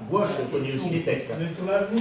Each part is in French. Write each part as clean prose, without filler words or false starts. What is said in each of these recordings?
Moi, je connais aussi les textes.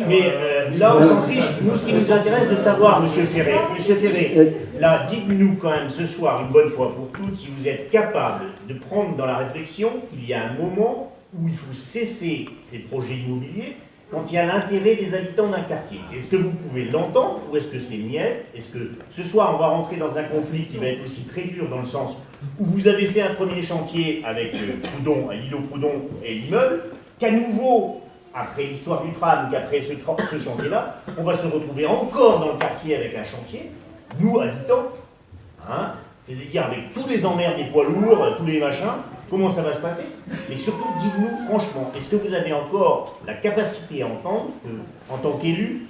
Mais là, on s'en fiche. Nous, ce qui nous intéresse de savoir, Monsieur Ferré, là, dites-nous quand même ce soir, une bonne fois pour toutes, si vous êtes capable de prendre dans la réflexion qu'il y a un moment où il faut cesser ces projets immobiliers quand il y a l'intérêt des habitants d'un quartier. Est-ce que vous pouvez l'entendre ou est-ce que c'est niais? Est-ce que ce soir, on va rentrer dans un conflit qui va être aussi très dur dans le sens où vous avez fait un premier chantier avec Proudhon, l'îlot Proudhon et l'immeuble, qu'à nouveau, après l'histoire du tram, qu'après ce chantier-là, on va se retrouver encore dans le quartier avec un chantier, nous, habitants, hein, c'est-à-dire avec tous les emmerdes des poids lourds, tous les machins, comment ça va se passer? Mais surtout, dites-nous franchement, est-ce que vous avez encore la capacité à entendre que, en tant qu'élu,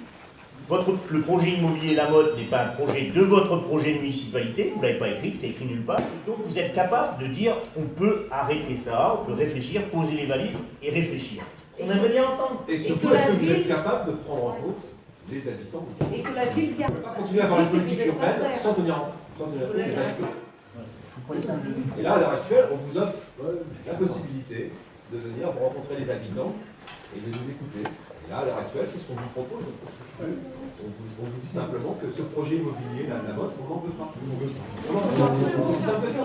le projet immobilier La Motte n'est pas un projet de votre projet de municipalité, vous ne l'avez pas écrit, c'est écrit nulle part, donc vous êtes capable de dire on peut arrêter ça, on peut réfléchir, poser les valises et réfléchir. On aimerait bien entendre. Et surtout, est-ce que vous êtes capable de prendre en compte les habitants? Et que la ville garde. On ne peut pas continuer à avoir une politique urbaine sans tenir compte des habitants. Et là, à l'heure actuelle, on vous offre la possibilité de venir rencontrer les habitants et de nous écouter. Et là, à l'heure actuelle, c'est ce qu'on vous propose. On vous dit simplement que ce projet immobilier, la Motte, on n'en veut pas. C'est un peu ça.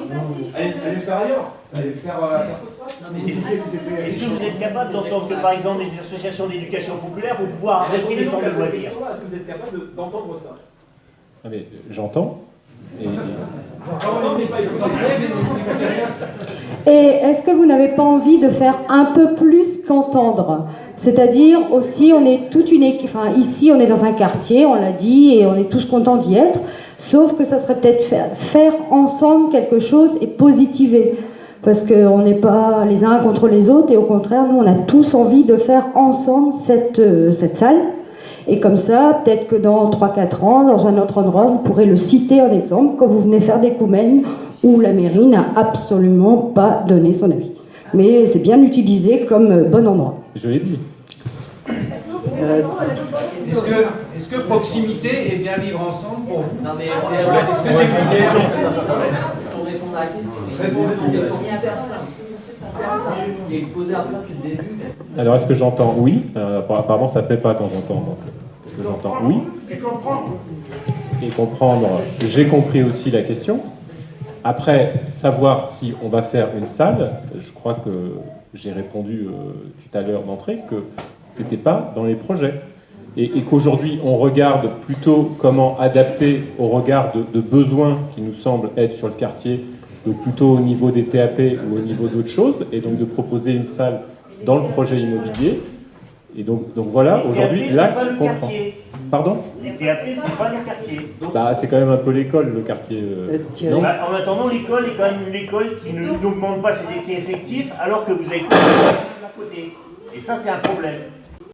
Allez le faire ailleurs. Allez le faire à Est-ce que vous êtes capable d'entendre que, par exemple, les associations d'éducation populaire vont pouvoir arrêter les centres de loisirs? Est-ce que vous êtes capable d'entendre ça? Ah mais j'entends. Et est-ce que vous n'avez pas envie de faire un peu plus qu'entendre? C'est-à-dire aussi, on est toute une équipe, enfin ici on est dans un quartier, on l'a dit, et on est tous contents d'y être, sauf que ça serait peut-être faire ensemble quelque chose et positiver. Parce qu'on n'est pas les uns contre les autres, et au contraire, nous on a tous envie de faire ensemble cette salle. Et comme ça, peut-être que dans 3-4 ans, dans un autre endroit, vous pourrez le citer en exemple, quand vous venez faire des Coumènes, où la mairie n'a absolument pas donné son avis. Mais c'est bien utilisé comme bon endroit. Je l'ai dit. Est-ce que proximité et bien vivre ensemble pour vous? Non mais est-ce que c'est une question? Pour répondre à la question, Répondez à la question. il y a personne. Qui est posé un peu depuis le début. Alors est-ce que j'entends oui? Apparemment ça ne plaît pas quand j'entends. Donc est-ce que j'entends oui? Et comprendre, j'ai compris aussi la question. Après, savoir si on va faire une salle, je crois que j'ai répondu tout à l'heure d'entrée que c'était pas dans les projets. Et qu'aujourd'hui on regarde plutôt comment adapter au regard de besoins qui nous semblent être sur le quartier, donc plutôt au niveau des TAP ou au niveau d'autres choses, et donc de proposer une salle dans le projet immobilier. Et donc voilà, aujourd'hui, l'axe comprend. Pardon? Les TAP, c'est pas le quartier. Bah, c'est quand même un peu l'école, le quartier. Non Bah, en attendant, l'école est quand même une école qui n'augmente pas ses effectifs, alors que vous avez tout à côté. Et ça, c'est un problème.